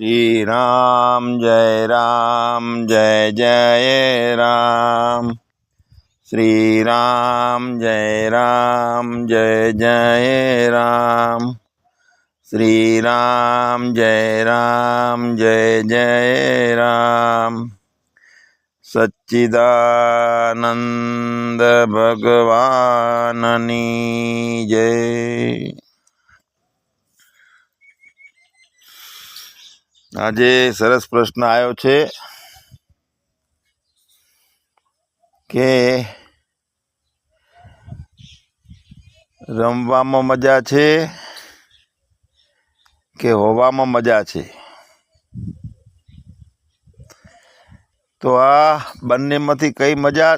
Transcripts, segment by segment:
श्री राम जय जय राम। श्री राम जय जय राम। श्री राम जय जय राम। सच्चिदानंद भगवाननी जय। આજે સરસ પ્રશ્ન આવ્યો છે કે રમવામાં મજા છે કે હોવામાં મજા છે? તો આ બંનેમાંથી કઈ મજા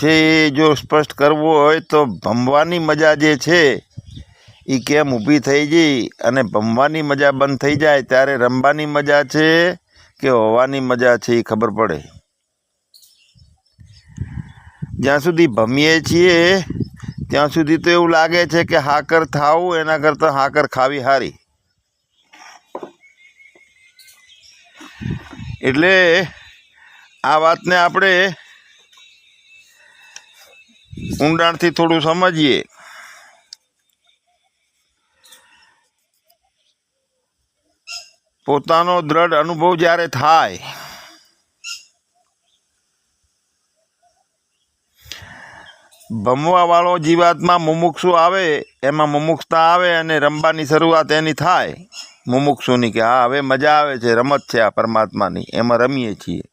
છે જો સ્પષ્ટ કરવું હોય તો ભમવાની મજા જે છે એ કેમ ઊભી થઈ ગઈ અને ભમવાની મજા બંધ થઈ જાય ત્યારે રમવાની મજા છે કે હોવાની મજા છે એ ખબર પડે। જ્યાં સુધી ભમીએ છીએ ત્યાં સુધી તો એવું લાગે છે કે હાકર થાવું એના કરતાં હાકર ખાવી સારી। એટલે આ વાતને આપણે ઊંડાણથી થોડું સમજીએ। પોતાનો દ્રઢ અનુભવ જ્યારે થાય ભમવા વાળો જીવાતમાં મુમુક્ષુ આવે એમાં મુમુક્ષતા આવે અને રમવાની શરૂઆત એની થાય મુમુક્ષુની કે હા હવે મજા આવે છે, રમત છે આ પરમાત્માની, એમાં રમીએ છીએ।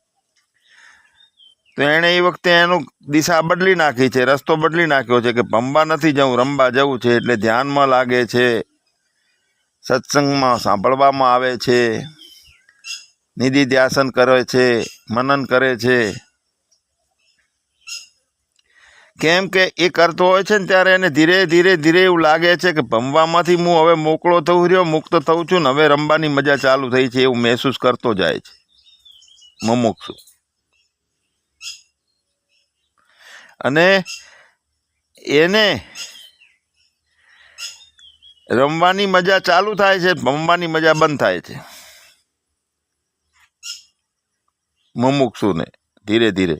તો એણે એ વખતે એનું દિશા બદલી નાખી છે, રસ્તો બદલી નાખ્યો છે કે ભમવા નથી જવું, રમવા જવું છે। એટલે ધ્યાનમાં લાગે છે, સત્સંગમાં સાંભળવામાં આવે છે, નિધિ ધ્યાસન કરે છે, મનન કરે છે। કેમ કે એ કરતો હોય છે ને ત્યારે એને ધીરે ધીરે એવું લાગે છે કે ભમવામાંથી હું હવે મોકળો થઉં રહ્યો, મુક્ત થઉં છું ને હવે રમવાની મજા ચાલુ થઈ છે એવું મહેસૂસ કરતો જાય છે મુમુક્ષુ। અને એને રમવાની મજા ચાલુ થાય છે, ભમવાની મજા બંધ થાય છે મુમુક્ષુને ધીરે ધીરે।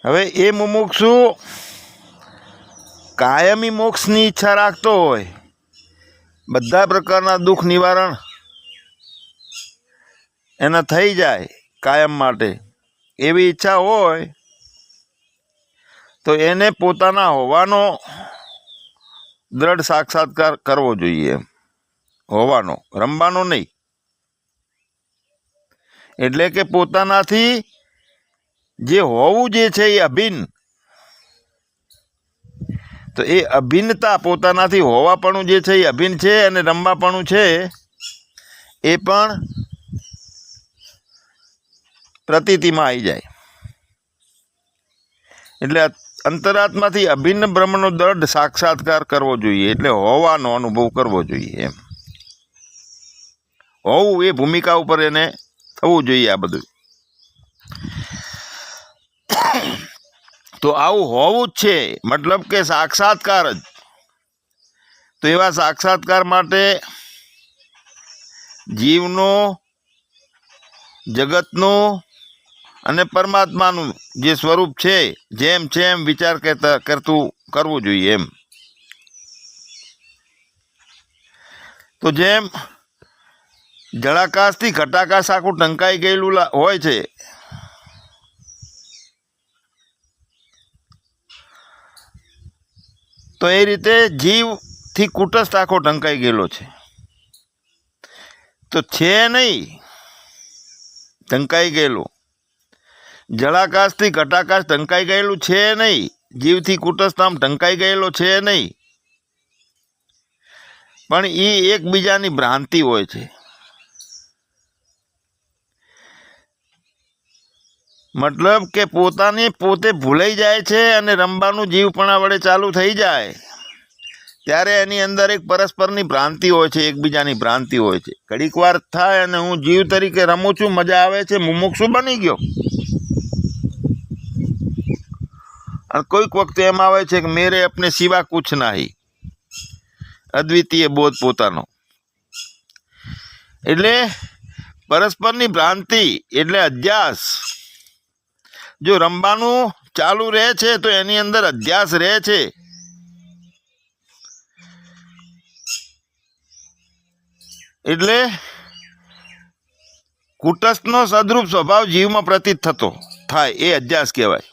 હવે એ મુમુક્ષુ કાયમી મોક્ષની ઈચ્છા રાખતો હોય, બધા પ્રકારના દુઃખ નિવારણ એના થઈ જાય કાયમ માટે એવી ઈચ્છા હોય તો એને પોતાના હોવાનો દ્રઢ સાક્ષાત્કાર કરવો જોઈએ, હોવાનો, રમવાનો નહીં। એટલે કે પોતાનાથી જે હોવું જે છે એ અભિન્ન, તો એ અભિન્નતા પોતાનાથી હોવાપણું જે છે એ અભિન્ન છે અને રમવાપણું છે એ પણ પ્રતીતિમાં આવી જાય। એટલે અંતરાત્માથી અભિન્ન બ્રહ્મનો દ્રઢ સાક્ષાત્કાર કરવો જોઈએ, એટલે હોવાનો અનુભવ કરવો જોઈએ એમ। હોવું એ ભૂમિકા ઉપર એને થવું જોઈએ આ બધું। તો આવું હોવું જ છે, મતલબ કે સાક્ષાત્કાર જ। તો એવા સાક્ષાત્કાર માટે જીવનો, જગતનું અને પરમાત્માનું જે સ્વરૂપ છે જેમ છે એમ વિચાર કરવું જોઈએ એમ। તો જેમ જળાકાશથી ઘટાકાશ આખું ઢંકાઈ ગયેલું હોય છે, તો એ રીતે જીવથી કુટસ્થ આખો ઢંકાઈ ગયેલો છે। તો છે નહીં ઢંકાઈ ગયેલું, જળાકાશથી ઘટાકાશ ઢંકાઈ ગયેલું છે નહીં, જીવથી કુટસ્થ આમ ઢંકાઈ ગયેલો છે નહીં, પણ એ એકબીજાની ભ્રાંતિ હોય છે। મતલબ કે પોતે ભૂલાઈ જાય છે અને રમવાનું જીવપણા વડે ચાલુ થઈ જાય ત્યારે એની અંદર એક પરસ્પરની ભ્રાંતિ હોય છે, એકબીજાની ભ્રાંતિ હોય છે। ઘડીક વાર થાય અને હું જીવ તરીકે રમું છું, મજા આવે છે, મુમુક્ષુ બની ગયો। અને કોઈક વખતે એમ આવે છે કે મેરે અપને સિવા કુછ નહીં, અદ્વિતીય બોધ પોતાનો। એટલે પરસ્પરની ભ્રાંતિ એટલે અધ્યાસ. જો રમવાનું ચાલુ રહે છે તો એની અંદર અધ્યાસ રહે છે. એટલે કુટસ્થનો સદરૂપ સ્વભાવ જીવમાં પ્રતીત થતો થાય એ અધ્યાસ કહેવાય.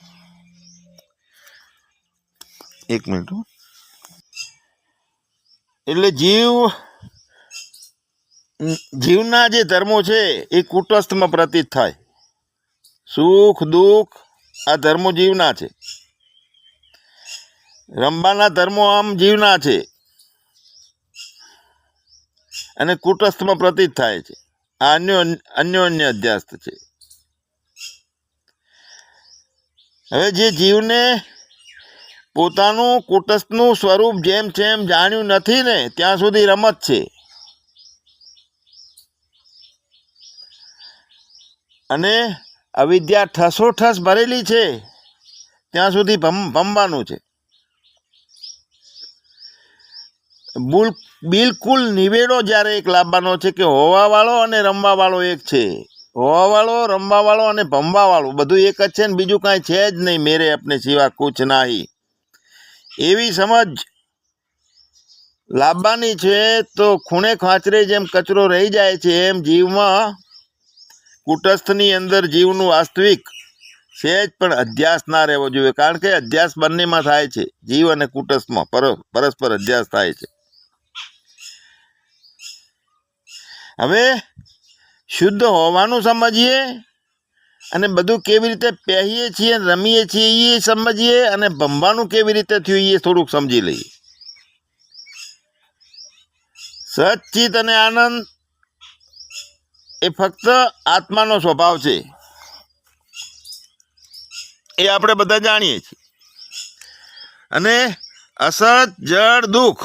એક મિનિટ. એટલે જીવના જે ધર્મો છે એ કુટસ્થમાં પ્રતીત થાય. સુખ દુઃખ આ ધર્મો જીવના છે. રંબાના ધર્મો આમ જીવના છે અને કુટસ્થમાં પ્રતીત થાય છે. આ અન્યોન્ય અધ્યાસ છે. હવે જે જીવને પોતાનું કુટસ્થનું સ્વરૂપ જેમ જેમ જાણ્યું નથી ને ત્યાં સુધી રમત છે, અને અવિદ્યા ઠસોઠસ ભરેલી છે ત્યાં સુધી ભમવાનું છે. બિલકુલ નિવેડો જ્યારે એક લાવવાનો છે કે હોવાવાળો અને રમવાવાળો એક છે. હોવાવાળો, રમવાવાળો અને ભમવાવાળો બધું એક જ છે ને બીજું કાંઈ છે જ નહીં. મેરે અપને સિવા કુછ નહીં, એવી સમજ લાવવાની છે. તો ખૂણે ખાંચરે જેમ કચરો રહી જાય છે એમ જીવમાં કુટસ્થની અંદર જીવનું વાસ્તવિક સહેજ પણ અધ્યાસ ના રહેવો જોઈએ. કારણ કે અધ્યાસ બંનેમાં થાય છે. જીવ અને કુટસ્થમાં પરસ્પર અધ્યાસ થાય છે. હવે શુદ્ધ હોવાનું સમજીએ અને બધું કેવી રીતે પહેરીએ છીએ, રમીએ છીએ એ સમજીએ, અને ભમવાનું કેવી રીતે થયું એ થોડુંક સમજી લઈએ. સચ્ચિત અને આનંદ એ ફક્ત આત્માનો સ્વભાવ છે, એ આપણે બધા જાણીએ છીએ. અને અસત, જળ, દુઃખ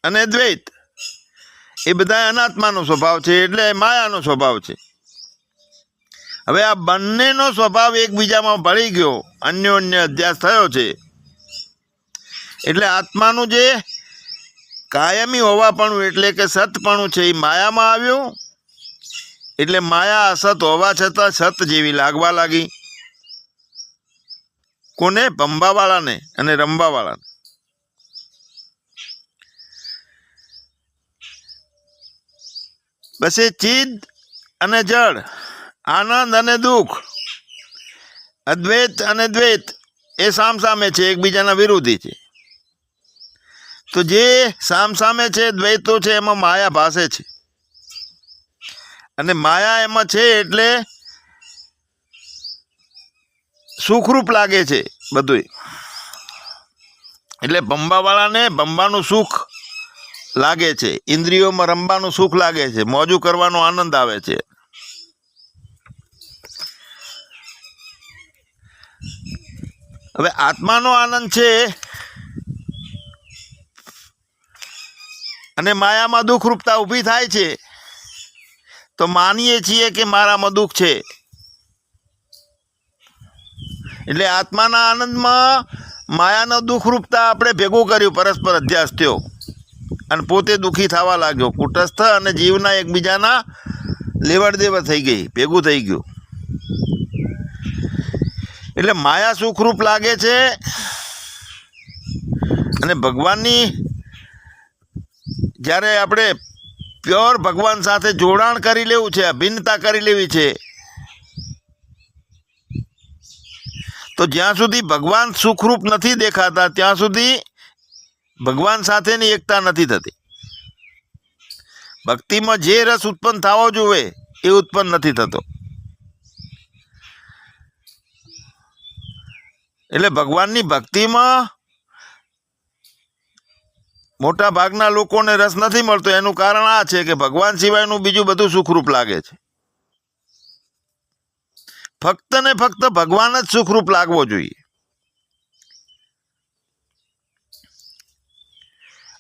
અને દ્વૈત એ બધા અનાત્માનો સ્વભાવ છે, એટલે માયાનો સ્વભાવ છે. હવે આ બંનેનો સ્વભાવ એકબીજામાં ભળી ગયો, અન્યોન્ય અધ્યાસ થયો છે. એટલે આત્માનું જે કાયમી હોવાપણું એટલે કે સતપણું છે એ માયામાં આવ્યું. એટલે માયા અસત હોવા છતાં સત જેવી લાગવા લાગી. કોને? ભમવાવાળાને અને રમવાવાળાને. બસ એ ચિદ અને જળ, આનંદ અને દુઃખ, અદ્વૈત અને દ્વૈત એ સામસામે છે, એકબીજાના વિરોધી છે. તો જે સામસામે છે, દ્વૈતો છે, એમાં માયા ભાસે છે. અને માયા એમાં છે એટલે સુખરૂપ લાગે છે બધું. એટલે ભમવાવાળાને ભમવાનું સુખ લાગે છે, ઇન્દ્રિયોમાં રમવાનું સુખ લાગે છે, મોજું કરવાનો આનંદ આવે છે. હવે આત્માનો આનંદ છે અને માયામાં દુઃખરૂપતા ઊભી થાય છે, તો માનીએ છીએ કે મારામાં દુઃખ છે. એટલે આત્માના આનંદમાં માયાનો દુઃખરૂપતા આપણે ભેગું કર્યું, પરસ્પર અધ્યાસ થયો અને પોતે દુઃખી થવા લાગ્યો. કુટસ્થ અને જીવના એકબીજાના લેવડ દેવડ થઈ ગઈ, ભેગું થઈ ગયું. એટલે માયા સુખરૂપ લાગે છે અને ભગવાનની જ્યારે આપણે પ્યોર ભગવાન સાથે જોડાણ કરી લેવું છે, અભિન્નતા કરી લેવી છે, તો જ્યાં સુધી ભગવાન સુખરૂપ નથી દેખાતા ત્યાં સુધી ભગવાન સાથેની એકતા નથી થતી. ભક્તિમાં જે રસ ઉત્પન્ન થવો જોઈએ એ ઉત્પન્ન નથી થતો. એટલે ભગવાનની ભક્તિમાં મોટા ભાગના લોકોને રસ નથી મળતો. એનું કારણ આ છે કે ભગવાન સિવાયનું બીજું બધું સુખરૂપ લાગે છે. ફક્ત ને ફક્ત ભગવાન જ સુખરૂપ લાગવો જોઈએ.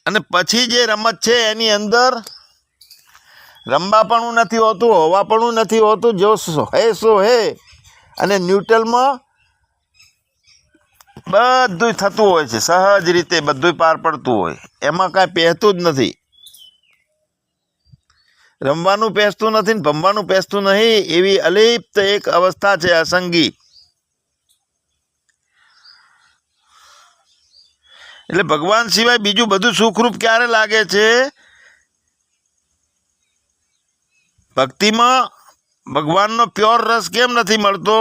અને પછી જે રમત છે એની અંદર રમવાપણું નથી હોતું, હોવાપણું નથી હોતું. જો હે સો હે, અને ન્યુટ્રલમાં બધું થતું હોય છે, સહજ રીતે બધું પાર પડતું હોય, એમાં કાંઈ પહેતું જ નથી. રમવાનું પેસતું નથી ને ભમવાનું પેસતું નહીં, એવી અલિપ્ત એક અવસ્થા છે અસંગી. એટલે ભગવાન સિવાય બીજું બધું સુખરૂપ ક્યારે લાગે છે? ભક્તિમાં ભગવાનનો પ્યોર રસ કેમ નથી મળતો?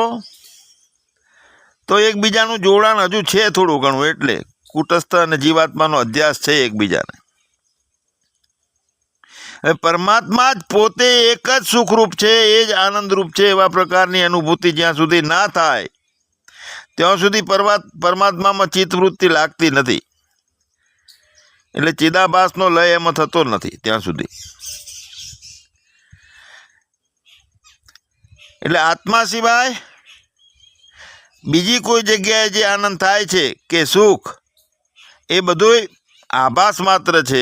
તો એકબીજાનું જોડાણ હજુ છે થોડું ઘણું, એટલે કુટસ્થ અને જીવાત્માનો અધ્યાસ છે એકબીજાને. હવે પરમાત્મા જ પોતે એક જ સુખરૂપ છે, એ જ આનંદરૂપ છે. એવા પ્રકારની અનુભૂતિ જ્યાં સુધી ના થાય ત્યાં સુધી પરમાત્મામાં ચિત્તવૃત્તિ લાગતી નથી. એટલે ચિદાભાસનો લય એમાં થતો નથી ત્યાં સુધી. એટલે આત્મા સિવાય બીજી કોઈ જગ્યાએ જે આનંદ થાય છે કે સુખ, એ બધું આભાસ માત્ર છે,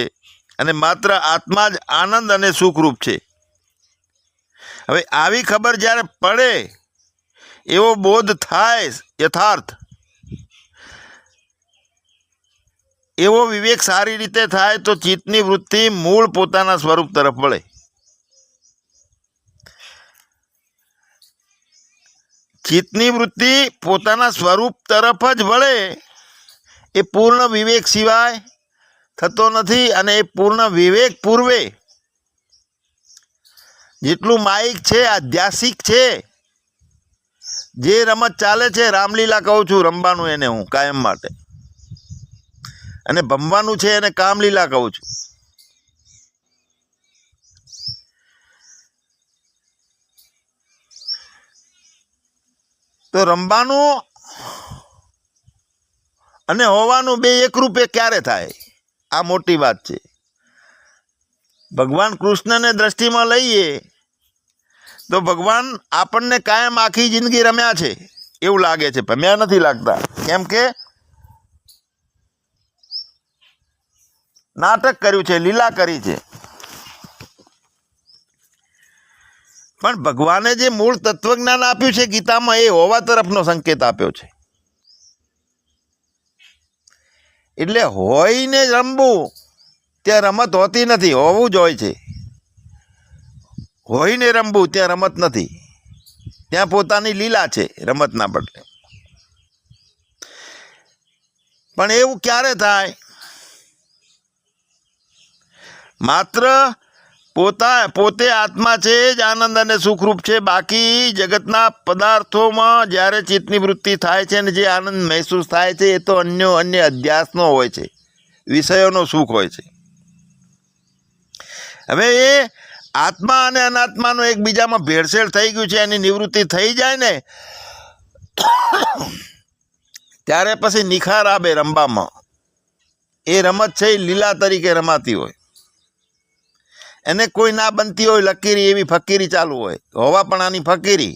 અને માત્ર આત્મા જ આનંદ અને સુખરૂપ છે. હવે આવી ખબર જ્યારે પડે, એવો બોધ થાય યથાર્થ, એવો વિવેક સારી રીતે થાય, તો ચિત્તની વૃત્તિ મૂળ પોતાના સ્વરૂપ તરફ વળે. ચિત્તની વૃત્તિ પોતાના સ્વરૂપ તરફ જ વળે એ પૂર્ણ વિવેક સિવાય થતો નથી. અને એ પૂર્ણ વિવેક પૂર્વે જેટલું માયિક છે, આધ્યાસિક છે, જે રમત ચાલે છે, રામલીલા કહું છું, રમવાનું એને હું કાયમ માટે, અને ભમવાનું છે એને કામલીલા કહું છું. તો રમવાનું અને હોવાનું બે એકરૂપે ક્યારે થાય? આ મોટી વાત છે. ભગવાન કૃષ્ણને દ્રષ્ટિમાં લઈએ તો ભગવાન આપણને કાયમ આખી જિંદગી રમ્યા છે એવું લાગે છે, ભમ્યા નથી લાગતા. કેમ કે નાટક કર્યું છે, લીલા કરી છે. પણ ભગવાને જે મૂળ તત્વજ્ઞાન આપ્યું છે ગીતામાં, એ હોવા તરફનો સંકેત આપ્યો છે. એટલે હોઈને રમવું ત્યાં રમત હોતી નથી, હોવું જ હોય છે. હોઈને રમવું ત્યાં રમત નથી, ત્યાં પોતાની લીલા છે રમતના બદલે. પણ એવું ક્યારે થાય? માત્ર પોતે આત્મા છે જ આનંદ અને સુખરૂપ છે. બાકી જગતના પદાર્થોમાં જ્યારે ચિત્તની વૃત્તિ થાય છે ને જે આનંદ મહેસૂસ થાય છે, એ તો અન્ય અધ્યાસનો હોય છે, વિષયોનો સુખ હોય છે. હવે એ આત્મા અને અનાત્માનો એકબીજામાં ભેળસેળ થઈ ગયું છે, એની નિવૃત્તિ થઈ જાય ને ત્યારે પછી નિખાર આવે રમવામાં. એ રમત છે એ લીલા તરીકે રમાતી હોય, એને કોઈ ના બનતી હોય લકીરી, એવી ફકીરી ચાલુ હોય, હોવાપણાની ફકીરી.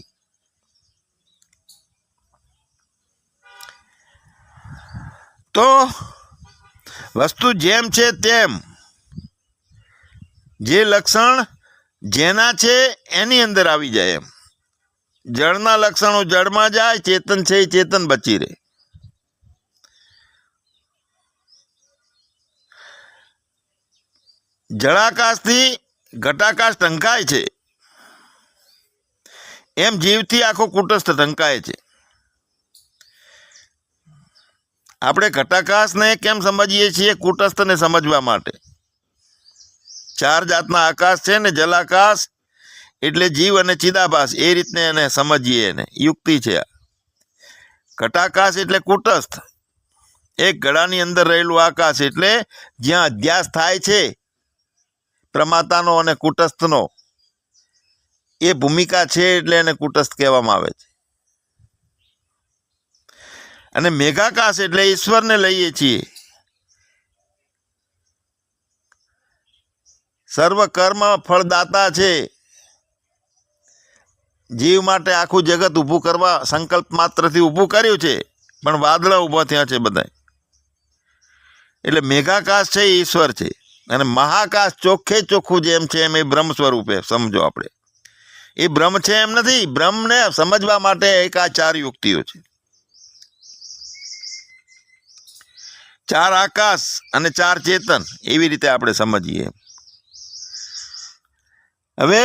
તો વસ્તુ જેમ છે તેમ, જે લક્ષણ જેના છે એની અંદર આવી જાય. એમ જળના લક્ષણો જળમાં જાય, ચેતન છે એ ચેતન બચી રહે. જળાકાશથી ઘટાકાશ ઢંકાય છે, એમ જીવથી આખો કુટસ્થ ઢંકાય છે. આપણે ઘટાકાશને કેમ સમજીએ છીએ? કુટસ્થને સમજવા માટે. 4 જાતના આકાશ છે ને, જલાકાશ એટલે જીવ અને ચિદાભાસ, એ રીતને એને સમજીએ, એને યુક્તિ છે. ઘટાકાશ એટલે કુટસ્થ, એક ઘડાની અંદર રહેલું આકાશ, એટલે જ્યાં અધ્યાસ થાય છે પ્રમાતાનો અને કુટસ્થનો, એ ભૂમિકા છે, એટલે એને કુટસ્થ કહેવામાં આવે છે. અને મેઘાકાશ એટલે ઈશ્વરને લઈએ છીએ. સર્વ કર્મ ફળદાતા છે, જીવ માટે આખું જગત ઊભું કરવા સંકલ્પ માત્રથી ઊભું કર્યું છે, પણ વાદળા ઊભા થયા છે બધા. એટલે મેઘાકાશ છે એ ઈશ્વર છે. અને મહાકાશ ચોખ્ખે ચોખ્ખું જેમ છે એમ એ બ્રહ્મ સ્વરૂપે સમજો. આપણે એ બ્રહ્મ છે એમ નથી, બ્રહ્મને સમજવા માટે એક આ 4 યુક્તિઓ છે. 4 આકાશ અને 4 ચેતન, એવી રીતે આપણે સમજીએ. હવે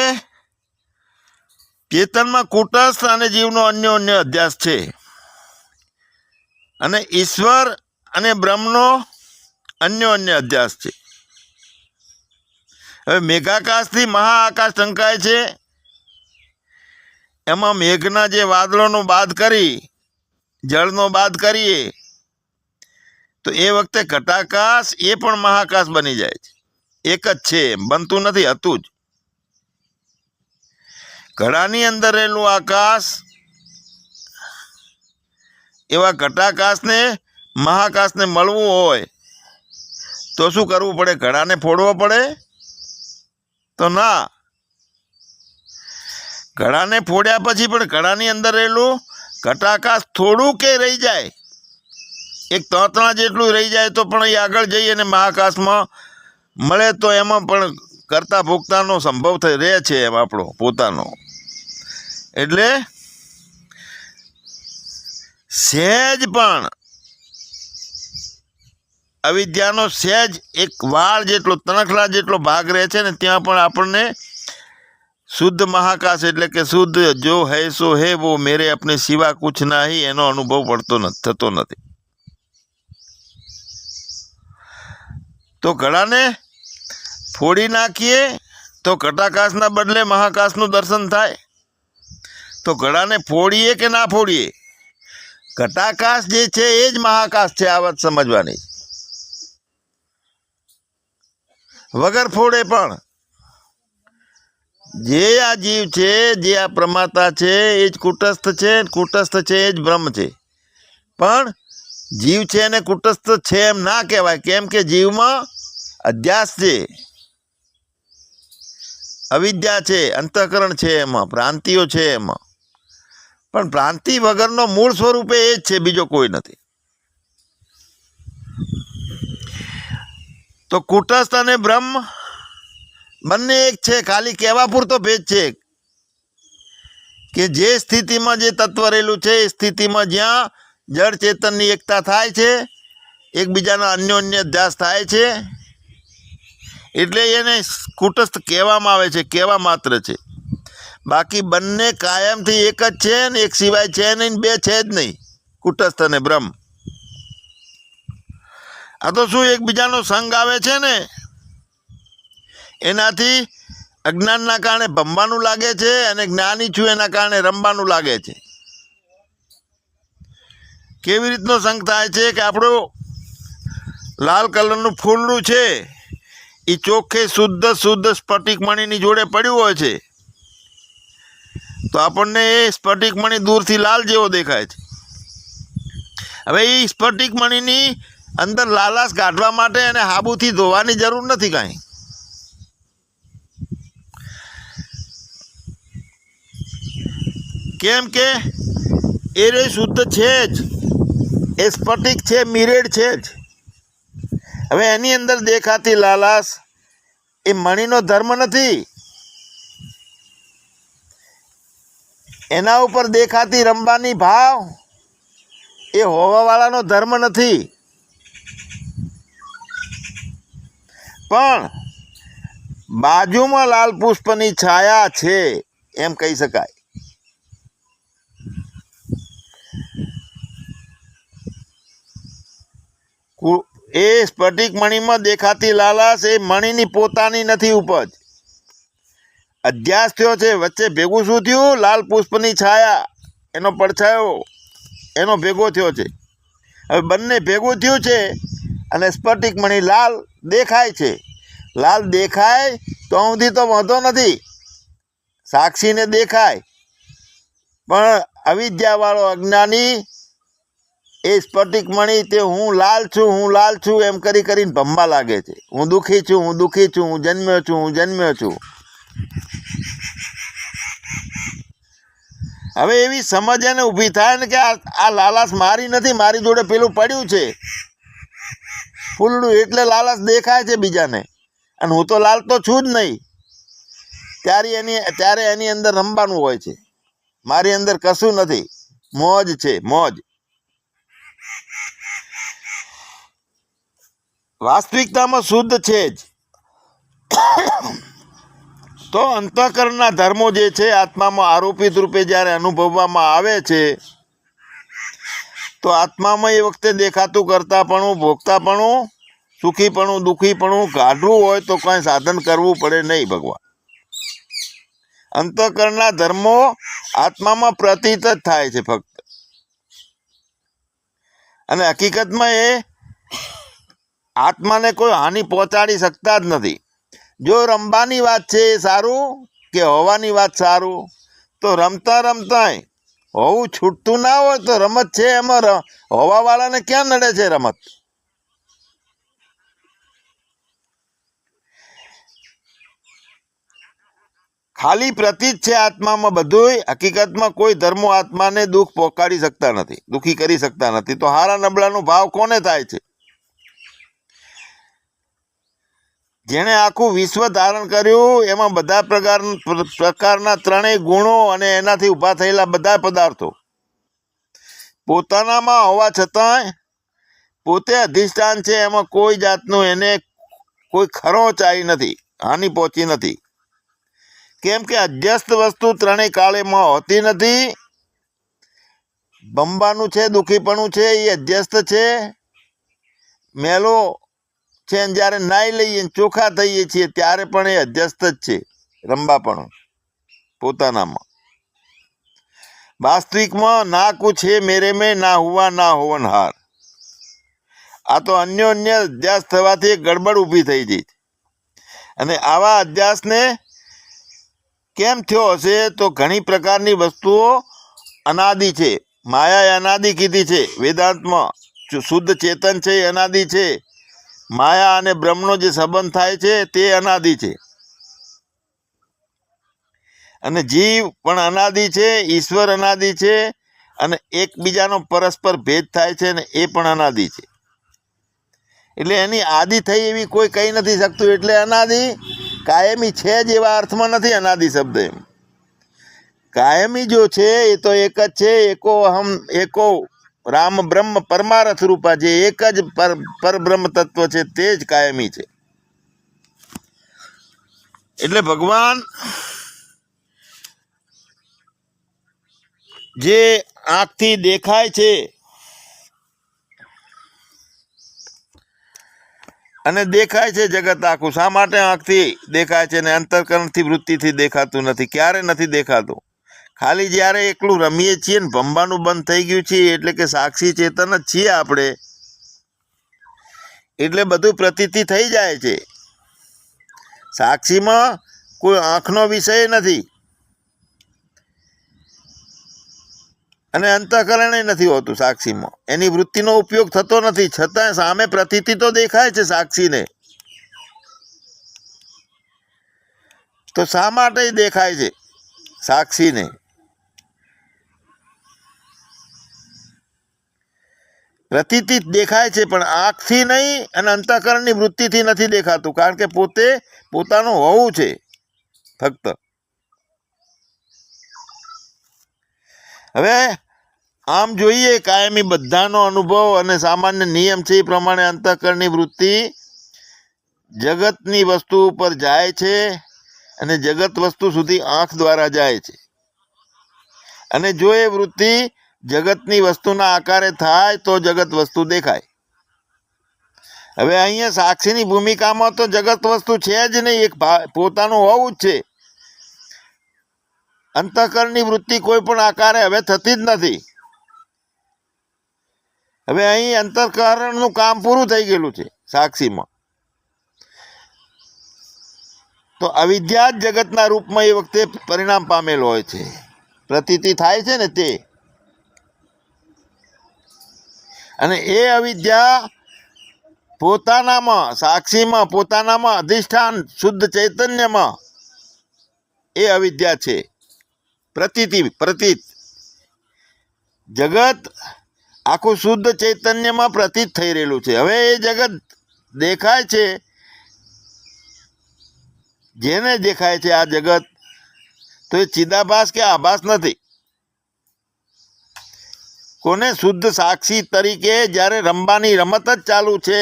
ચેતનમાં કુટસ્થ અને જીવનો અન્યોન્ય અધ્યાસ છે, અને ઈશ્વર અને બ્રહ્મનો અન્યોન્ય અધ્યાસ છે. હવે મેઘાકાશથી મહાઆકાશ ઢંકાય છે. એમાં મેઘના જે વાદળોનો બાદ કરી જળનો બાદ કરીએ તો એ વખતે ઘટાકાશ એ પણ મહાકાશ બની જાય છે. એક જ છે, બનતું નથી, હતું જ. ઘડાની અંદર રહેલું આકાશ એવા ઘટાકાશને મહાકાશને મળવું હોય તો શું કરવું પડે? ઘડાને ફોડવો પડે? તો ના. ઘડાને ફોડ્યા પછી પણ ઘડાની અંદર રહેલું ઘટાકાશ થોડું કે રહી જાય, એક તોતણા જેટલું રહી જાય તો પણ એ આગળ જઈ અને મહાકાશમાં મળે તો એમાં પણ કરતા ભોગતાનો સંભવ રહે છે એમ આપણો પોતાનો. એટલે સહેજ પણ અવિદ્યાનો સહેજ એક વાળ જેટલો, તણખલા જેટલો ભાગ રહે છે ને ત્યાં પણ આપણને શુદ્ધ મહાકાશ એટલે કે શુદ્ધ જો હૈ સો હે વો મેરે અપને સિવા કુછ નહીં એનો અનુભવ થતો નથી. તો ઘડાને ફોડી નાખીએ તો ઘટાકાશના બદલે મહાકાશનું દર્શન થાય. તો ઘડાને ફોડીએ કે ના ફોડીએ, ઘટાકાશ જે છે એ જ મહાકાશ છે. આ વાત સમજવાની. વગર ફોડે પણ જે આ જીવ છે, જે આ પ્રમાતા છે એ જ કુટસ્થ છે, કુટસ્થ છે એ જ બ્રહ્મ છે. પણ જીવ છે એને કુટસ્થ છે એમ ના કહેવાય, કેમ કે જીવમાં અધ્યાસ છે, અવિદ્યા છે, અંતઃકરણ છે, એમાં ભ્રાંતિઓ છે એમાં. પણ ભ્રાંતિ વગરનો મૂળ સ્વરૂપે એ જ છે, બીજો કોઈ નથી. તો કુટસ્થ અને બ્રહ્મ બંને એક છે, ખાલી કહેવા પૂરતો ભેદ છે કે જે સ્થિતિમાં જે તત્વ રહેલું છે એ સ્થિતિમાં જ્યાં જળ ચેતનની એકતા થાય છે, એકબીજાના અન્યોન્ય અધ્યાસ થાય છે, એટલે એને કુટસ્થ કહેવામાં આવે છે, કહેવા માત્ર છે. બાકી બંને કાયમથી એક જ છે ને એક સિવાય છે નહીં, બે છે જ નહીં, કુટસ્થ અને બ્રહ્મ. આ તો શું એકબીજાનો સંગ આવે છે ને એનાથી અજ્ઞાનના કારણે ભમવાનું લાગે છે અને જ્ઞાની છું એના કારણે રમવાનું લાગે છે. કેવી રીતનો સંગ થાય છે કે આપણું લાલ કલરનું ફૂલડું છે એ ચોખ્ખે શુદ્ધ સ્ફટિક મણીની જોડે પડ્યું હોય છે તો આપણને એ સ્ફટિક મણી દૂરથી લાલ જેવો દેખાય છે. હવે એ સ્ફટિક મણીની અંદર લાલાશ કાઢવા માટે એને હાબુથી ધોવાની જરૂર નથી કાંઈ. કેમ કે એ રે શુદ્ધ છે જ, એ સ્ફટિક છે, મિરેડ છે જ. હવે એની અંદર દેખાતી લાલાશ એ મણીનો ધર્મ નથી, એના ઉપર દેખાતી રંબાની ભાવ એ હોવાવાળાનો ધર્મ નથી. પણ બાજુમાં લાલ પુષ્પની છાયા છે એમ કહી શકાય. એ સ્ફટિક મણીમાં દેખાતી લાલાશ એ મણીની પોતાની નથી ઉપજ, અધ્યાસ થયો છે. વચ્ચે ભેગું શું થયું? લાલ પુષ્પની છાયા, એનો પડછાયો એનો ભેગો થયો છે. હવે બંને ભેગું થયું છે અને સ્ફટિક મણી લાલ દેખાય છે. લાલ દેખાય તો સુધી તો વાંધો નથી, સાક્ષીને દેખાય. પણ અવિદ્યાવાળો અજ્ઞાની એ સ્ફટિક મણી તે હું લાલ છું એમ કરીને ભમવા લાગે છે. હું દુઃખી છું, હું જન્મ્યો છું. હવે એવી સમજ એને ઊભી થાય ને કે આ લાલાશ મારી નથી, મારી જોડે પેલું પડ્યું છે ફૂલડું, એટલે લાલાશ દેખાય છે બીજાને, અને હું તો લાલ તો છું જ નહીં. ત્યારે એની અંદર રમવાનું હોય છે. મારી અંદર કશું નથી, મોજ છે, મોજ. વાસ્તવિકતામાં શુદ્ધ છે જ, તો અંતઃકરણના ધર્મો જે છે આત્મામાં આરોપિત રૂપે જ્યારે અનુભવવામાં આવે છે તો આત્મામાં એ વખતે દેખાતું કરતાપણું, ભોગતાપણું, સુખીપણું, દુઃખીપણું કાઢવું હોય તો કંઈ સાધન કરવું પડે નહીં ભગવાન. અંતઃકરણના ધર્મો આત્મામાં પ્રતીત જ થાય છે ફક્ત, અને હકીકતમાં એ આત્માને કોઈ હાનિ પહોંચાડી શકતા જ નથી. જો રમવાની વાત છે એ સારું કે હોવાની વાત સારું, તો રમતા રમતા હોવું છૂટતું ના હોય તો રમત છે એમાં હોવાવાળાને ક્યાં નડે છે રમત? ખાલી પ્રતીત છે આત્મામાં બધું. હકીકતમાં કોઈ ધર્મો આત્માને દુઃખ પહોંચાડી શકતા નથી, દુઃખી કરી શકતા નથી. તો હારા નબળાનો ભાવ કોને થાય છે? જેણે આખું વિશ્વ ધારણ કર્યું, એમાં બધા પ્રકારના ત્રણેય ગુણો અને એનાથી ઊભા થયેલા બધા પદાર્થો પોતાનામાં હોવા છતાંય પોતે અધિષ્ઠાન છે. એમાં કોઈ જાતનું એને કોઈ ખરોચાઈ નથી, હાનિ પહોંચી નથી. કેમ કે અધ્યસ્ત વસ્તુ ત્રણેય કાળેમાં હોતી નથી. બંબાનું છે, દુઃખીપણું છે, એ અધ્યસ્ત છે. મેલો છે જ્યારે નાઈ લઈએ ચોખ્ખા થઈએ છીએ ત્યારે પણ એ અધ્યસ્ત જ છે. રંબાપણું પોતાનામાં. વાસ્તવિકમાં ના કુછ હે મેરે મેં, ના હુવા ના હોવનહાર. આ તો અન્યોન્ય અધ્યાસ થવાથી એક ગડબડ ઊભી થઈ ગઈ. અને આવા અધ્યાસને કેમ થયો હશે? તો ઘણી પ્રકારની વસ્તુઓ અનાદિ છે. માયા અનાદિ કીધી છે વેદાંતમાં. શુદ્ધ ચેતન છે એ અનાદિ છે. માયા અને બ્રહ્મનો જે સંબંધ થાય છે તે અનાદિ છે. અને જીવ પણ અનાદિ છે, ઈશ્વર અનાદિ છે, અને એકબીજાનો પરસ્પર ભેદ થાય છે ને એ પણ અનાદિ છે. એટલે એની આદિ થઈ એવી કોઈ કહી નથી શકતું. એટલે અનાદિ કાયમી છે જ એવા અર્થમાં નથી અનાદિ શબ્દ. એમ કાયમી જો છે એ તો એક જ છે. એકો અહમ એકો રામ બ્રહ્મ પરમારથ રૂપા, જે એક જ પરબ્રહ્મ તત્વ છે તે જ કાયમી છે. એટલે ભગવાન જે આંખથી દેખાય છે અને દેખાય છે જગત આખું, શા માટે આંખથી દેખાય છે ને અંતઃકરણથી વૃત્તિથી દેખાતું નથી? ક્યારે નથી દેખાતું? ખાલી જ્યારે એકલું રમીએ છીએ ને ભમવાનું બંધ થઈ ગયું છે, એટલે કે સાક્ષી ચેતન જ છીએ આપણે, એટલે બધું પ્રતીતિ થઈ જાય છે. સાક્ષીમાં કોઈ આંખનો વિષય નથી અને અંતઃકરણ નથી હોતું સાક્ષીમાં. એની વૃત્તિનો ઉપયોગ થતો નથી, છતાં સામે પ્રતીતિ તો દેખાય છે સાક્ષીને. તો શા માટે દેખાય છે સાક્ષીને? પ્રતીતિ દેખાય છે પણ આંખથી નહીં અને અંતઃકરણની વૃત્તિથી નથી દેખાતું. કારણ કે પોતે પોતાનું હોવું છે ફક્ત. હવે આમ જોઈએ કાયમી બધાનો અનુભવ અને સામાન્ય નિયમ છે એ પ્રમાણે અંતઃકરણની વૃત્તિ જગતની વસ્તુ ઉપર જાય છે અને જગત વસ્તુ સુધી આંખ દ્વારા જાય છે. અને જો એ વૃત્તિ જગતની વસ્તુના આકારે થાય તો જગત વસ્તુ દેખાય. હવે અહીંયા સાક્ષીની ભૂમિકામાં તો જગત વસ્તુ છે જ નહીં, એક પોતાનું હોવું જ છે. અંતઃકરણની વૃત્તિ કોઈ પણ આકારે હવે થતી જ નથી. હવે અહીં અંતઃકરણનું કામ પૂરું થઈ ગયેલું છે સાક્ષીમાં. તો અવિદ્યા જ જગતના રૂપમાં એ વખતે પરિણામ પામેલ હોય છે. પ્રતીતિ થાય છે ને તે. અને એ અવિદ્યા પોતાનામાં, સાક્ષીમાં, પોતાનામાં અધિષ્ઠાન શુદ્ધ ચૈતન્યમાં એ અવિદ્યા છે. પ્રતીત જગત આખું શુદ્ધ ચૈતન્યમાં પ્રતીત થઈ રહેલું છે. હવે એ જગત દેખાય છે, જેને દેખાય છે આ જગત, તો એ ચિદાભાસ કે આભાસ નથી. કોને? શુદ્ધ સાક્ષી તરીકે જ્યારે રમવાની રમત જ ચાલુ છે.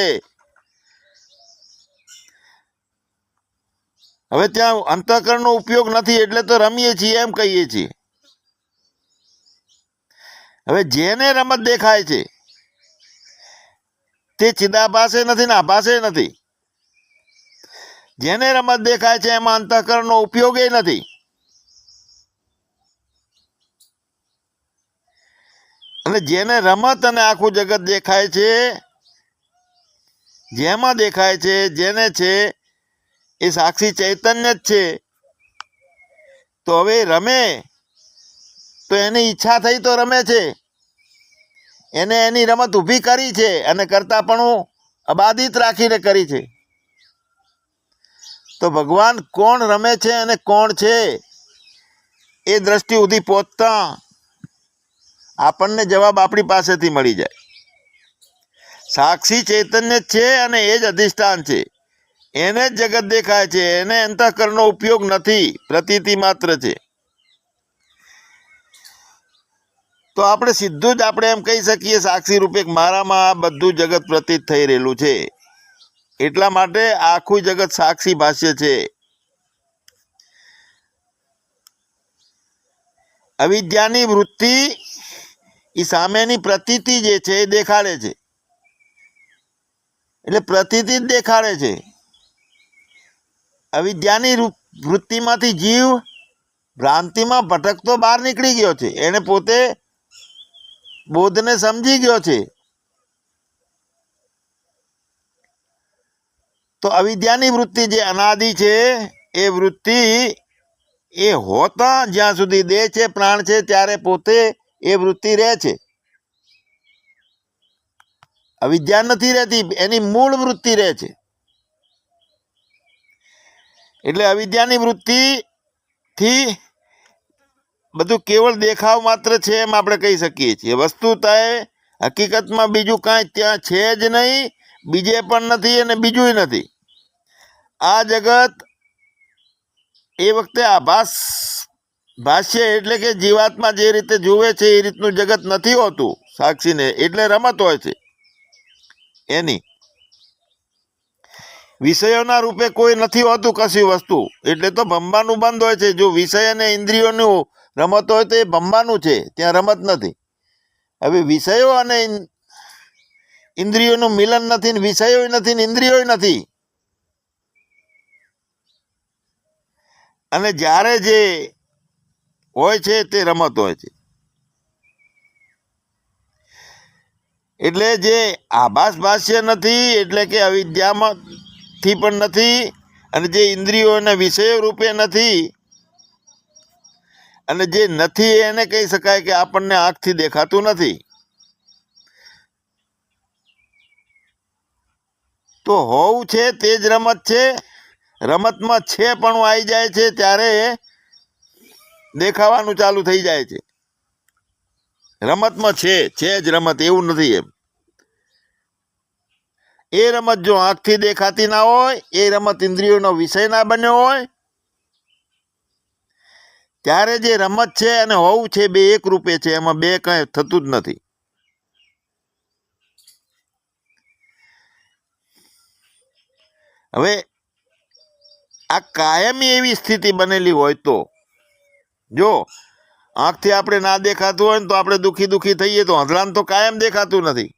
હવે ત્યાં અંતઃકરણનો ઉપયોગ નથી એટલે તો રમીએ છીએ એમ કહીએ છીએ. હવે જેને રમત દેખાય છે તે ચિદાભાસે નથી ને આભાસે નથી. જેને રમત દેખાય છે એમાં અંતઃકરણનો ઉપયોગ નથી. અને જેને રમત અને આખું જગત દેખાય છે, જેમાં દેખાય છે, જેને છે એ સાક્ષી ચૈતન્ય જ છે. તો હવે રમે તો એની ઈચ્છા થઈ તો રમે છે, એને એની રમત ઊભી કરી છે અને કરતાપણું અબાધિત રાખીને કરી છે. તો ભગવાન કોણ રમે છે અને કોણ છે એ દ્રષ્ટિ સુધી પહોંચતા આપણને જવાબ આપણી પાસેથી મળી જાય. સાક્ષી ચૈતન્ય છે અને એ જ અધિષ્ઠાન છે, એને જ જગત દેખાય છે, એને અંતઃકરણનો ઉપયોગ નથી, પ્રતીતિ માત્ર છે. તો આપણે સીધું જ આપણે એમ કહી શકીએ સાક્ષી રૂપે મારામાં આ બધું જગત પ્રતીત થઈ રહેલું છે. એટલા માટે આખું જગત સાક્ષી ભાષ્ય છે. અવિદ્યાની વૃત્તિ એ સામેની પ્રતીતિ જે છે એ દેખાડે છે, એટલે પ્રતીતિ જ દેખાડે છે. અવિદ્યાની વૃત્તિમાંથી જીવ ભ્રાંતિમાં ભટકતો બહાર નીકળી ગયો છે, એને પોતે બોધને સમજી ગયો છે. તો અવિદ્યાની વૃત્તિ જે અનાદિ છે એ વૃત્તિ એ હોતા જ્યાં સુધી દેહ છે, પ્રાણ છે, ત્યારે પોતે એ વૃત્તિ રહે છે. અવિદ્યા નથી રહેતી, એની મૂળ વૃત્તિ રહે છે. એટલે અવિદ્યાની વૃત્તિથી બધું કેવળ દેખાવ માત્ર છે એમ આપણે કહી શકીએ છીએ. વસ્તુતઃ હકીકતમાં બીજું કાંઈ ત્યાં છે જ નહીં, બીજે પણ નથી અને બીજું નથી. આ જગત એ વખતે આભાસ ભાષ્ય એટલે કે જીવાત્મા જે રીતે જુએ છે એ રીતનું જગત નથી હોતું સાક્ષીને, એટલે રમત હોય છે એની. વિષયોના રૂપે કોઈ નથી હોતું કશી વસ્તુ, એટલે તો ભમવાનું બંધ હોય છે. જો વિષય અને ઇન્દ્રિયોનું રમત હોય તો એ ભમવાનું છે, ત્યાં રમત નથી. હવે વિષયો અને ઇન્દ્રિયોનું મિલન નથી, ને વિષયો નથી ને ઇન્દ્રિયો નથી. અને જ્યારે જે હોય છે તે રમત હોય છે. એટલે જે આભાસ ભાષ્ય નથી એટલે કે અવિદ્યામાં થી પણ નથી, અને જે ઇન્દ્રિયો અને વિષયો રૂપે નથી, અને જે નથી એને કહી શકાય કે આપણને આંખથી દેખાતું નથી. તો હોવું છે તે જ રમત છે. રમતમાં છે પણ આવી જાય છે ત્યારે દેખાવાનું ચાલુ થઈ જાય છે. રમતમાં છે જ રમત, એવું નથી એમ. એ રમત જો આંખથી દેખાતી ના હોય, એ રમત ઇન્દ્રિયોનો વિષય ના બન્યો હોય, ત્યારે જે રમત છે અને હોવું છે બે એક રૂપે છે, એમાં બે કઈ થતું જ નથી. હવે આ કાયમી એવી સ્થિતિ બનેલી હોય તો, જો આંખથી આપણે ના દેખાતું હોય ને તો આપણે દુઃખી થઈએ, તો અંધળાને તો કાયમ દેખાતું નથી.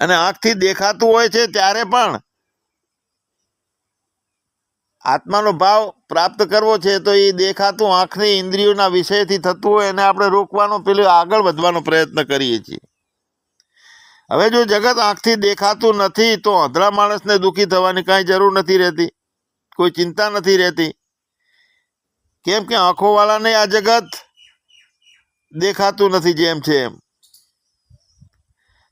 અને આંખથી દેખાતું હોય છે ત્યારે પણ આત્માનો ભાવ પ્રાપ્ત કરવો છે તો એ દેખાતું આંખની ઇન્દ્રિયોના વિષયથી થતું હોય એને આપણે રોકવાનો, પેલું આગળ વધવાનો પ્રયત્ન કરીએ છીએ. હવે જો જગત આંખથી દેખાતું નથી તો અધળા માણસને દુઃખી થવાની કાંઈ જરૂર નથી રહેતી, કોઈ ચિંતા નથી રહેતી. કેમ કે આંખોવાળાને આ જગત દેખાતું નથી જેમ છે એમ.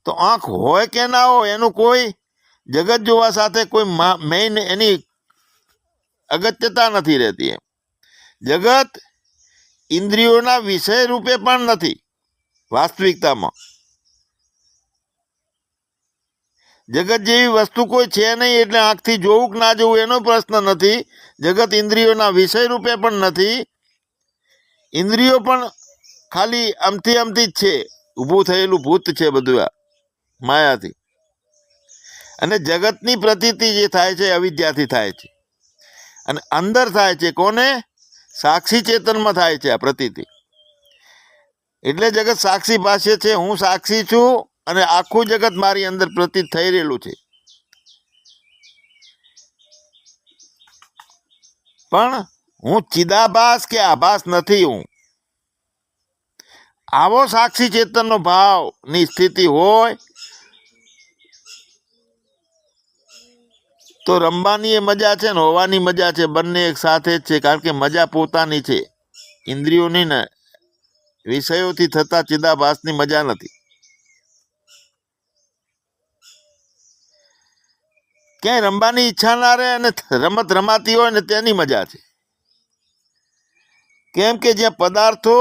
તો આંખ હોય કે ના હોય એનું કોઈ જગત જોવા સાથે કોઈ મેઇન એની અગત્યતા નથી રહેતી એમ. જગત ઇન્દ્રિયોના વિષય રૂપે પણ નથી વાસ્તવિકતામાં. જગત જેવી વસ્તુ કોઈ છે નહીં, એટલે આંખથી જોવું કે ના જોવું એનો પ્રશ્ન નથી. જગત ઇન્દ્રિયોના વિષય રૂપે પણ નથી. ઇન્દ્રિયો પણ ખાલી અમથી જ છે, ઊભું થયેલું ભૂત છે બધું આ માયાથી. અને જગતની પ્રતીતિ જે થાય છે અવિદ્યાથી થાય છે. અને અંદર થાય છે કોને? સાક્ષી ચેતનમાં થાય છે આ પ્રતીતિ. એટલે જગત સાક્ષી ભાષ્ય છે, હું સાક્ષી છું અને આખું જગત મારી અંદર પ્રતીત થઈ રહેલું છે. પણ હું ચિદાભાસ કે આભાસ નથી. હું આવો સાક્ષી ચેતનનો ભાવની સ્થિતિ હોય તો રમવાની એ મજા છે ને હોવાની મજા છે, બંને એક સાથે જ છે. કારણ કે મજા પોતાની છે, ઇન્દ્રિયોની ને વિષયોથી થતા ચિદાભાસની મજા નથી. ક્યાંય રમવાની ઈચ્છા ના રહે અને રમત રમાતી હોય ને તેની મજા છે. કેમ કે જ્યાં પદાર્થો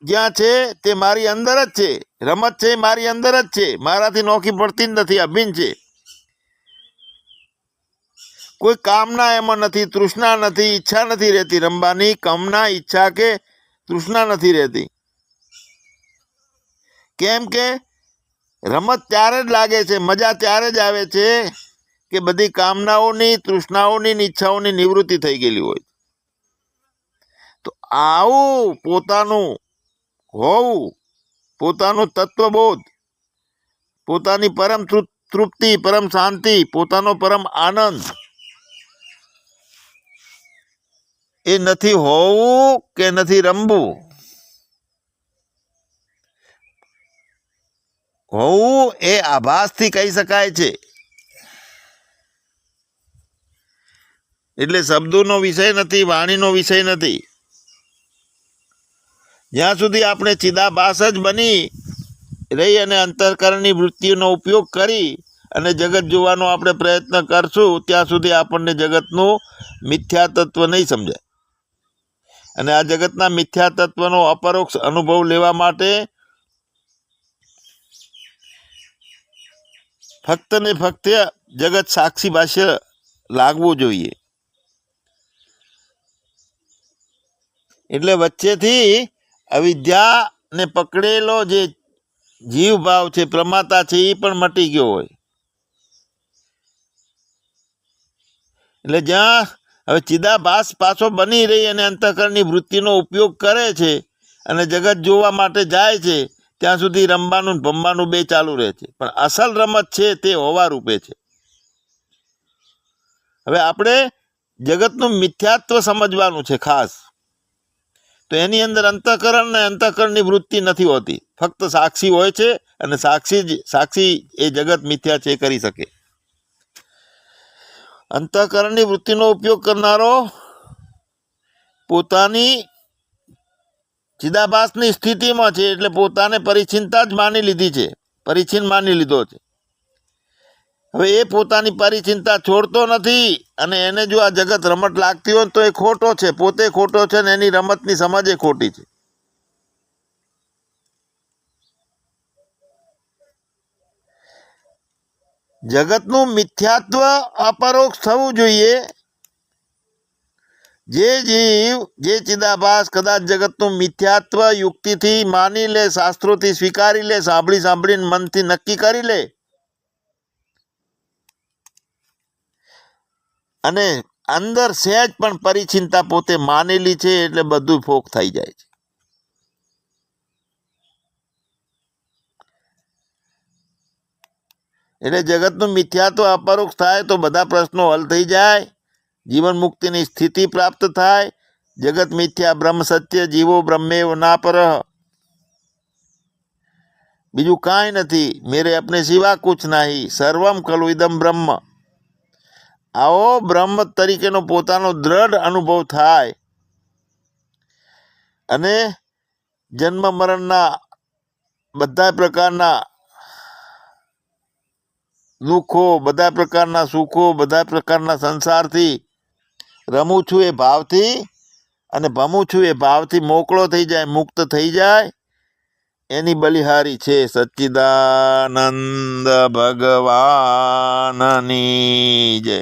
જ્યાં છે તે મારી અંદર જ છે, રમત છે મારી અંદર જ છે, મારાથી નોખી પડતી જ નથી, અભિન્ન છે. કોઈ કામના એમાં નથી, તૃષ્ણા નથી, ઈચ્છા નથી રહેતી રમવાની. કામના, ઈચ્છા કે તૃષ્ણા નથી રહેતી. કેમ કે રમત ત્યારે જ લાગે છે, મજા ત્યારે જ આવે છે કે બધી કામનાઓની, તૃષ્ણાઓની, ઈચ્છાઓની નિવૃત્તિ થઈ ગયેલી હોય. તો આવું પોતાનું હોવું, પોતાનું તત્વબોધ, પોતાની પરમ તૃપ્તિ, પરમ શાંતિ, પોતાનો પરમ આનંદ એ નથી હોવું કે નથી રમવું. હોવું એ આભાસથી કહી શકાય છે. એટલે શબ્દોનો વિષય નથી, વાણીનો વિષય નથી. જ્યાં સુધી આપણે ચિદાભાસ જ બની રહી અને અંતઃકરણની વૃત્તિઓનો ઉપયોગ કરી અને જગત જોવાનો આપણે પ્રયત્ન કરશું, ત્યાં સુધી આપણને જગતનું મિથ્યા તત્વ નહીં સમજાય. અને આ જગતના મિથ્યા તત્વનો અપરોક્ષ અનુભવ લેવા માટે ફક્ત ને ફક્ત જગત સાક્ષી ભાષ્ય લાગવું જોઈએ. એટલે વચ્ચેથી અવિદ્યાને પકડેલો જે જીવ ભાવ છે, પ્રમાતા છે, એ પણ મટી ગયો હોય. એટલે જ્યાં હવે ચિદાભાસ પાછો બની રહી અને અંતઃકરણની વૃત્તિનો ઉપયોગ કરે છે અને જગત જોવા માટે જાય છે, ત્યાં સુધી રમવાનું ભમવાનું બે ચાલુ રહે છે. પણ અસલ રમત છે તે હોવા રૂપે છે. હવે આપણે જગતનું મિથ્યાત્વ સમજવાનું છે ખાસ. તો એની અંદર અંતઃકરણ ને અંતઃકરણની વૃત્તિ નથી હોતી, ફક્ત સાક્ષી હોય છે અને સાક્ષી એ જગત મિથ્યા છે કરી શકે. અંતઃકરણની વૃત્તિનો ઉપયોગ કરનારો પોતાની ચિદાભાસની સ્થિતિમાં છે, એટલે પોતાને પરિચિંતા જ માની લીધી છે, પરિચિન માની લીધો છે. હવે એ પોતાની પરિચિંતા છોડતો નથી અને એને જો આ જગત રમત લાગતી હોય તો એ ખોટો છે, પોતે ખોટો છે ને એની રમતની સમજ એ ખોટી છે. જગતનું મિથ્યાત્વ અપરોક્ષ થવું જોઈએ. જે જીવ, જે ચિદાભાસ કદાચ જગતનું મિથ્યાત્વ યુક્તિથી માની લે, શાસ્ત્રોથી સ્વીકારી લે, સાંભળીને મનથી નક્કી કરી લે અને અંદર સહેજ પણ પરિચિંતા પોતે માનેલી છે, એટલે બધું ફોક થઈ જાય છે. એટલે જગતનું મિથ્યાત્વ અપરોક્ષ થાય તો બધા પ્રશ્નો હલ થઈ જાય, જીવન મુક્તિની સ્થિતિ પ્રાપ્ત થાય. જગત મિથ્યા, બ્રહ્મ સત્ય, જીવો બ્રહ્મેવ ના પર, બીજું કાંઈ નથી. મેરે અપને સિવા કુછ નહીં, સર્વમ ખલુ ઇદમ બ્રહ્મ. આવો બ્રહ્મ તરીકેનો પોતાનો દ્રઢ અનુભવ થાય અને જન્મ મરણના બધા પ્રકારના દુઃખો, બધા પ્રકારના સુખો, બધા પ્રકારના સંસારથી રમું છું એ ભાવથી અને ભમું છું એ ભાવથી મોકળો થઈ જાય, મુક્ત થઈ જાય, એની બલિહારી છે સચ્ચિદાનંદ ભગવાનની જય.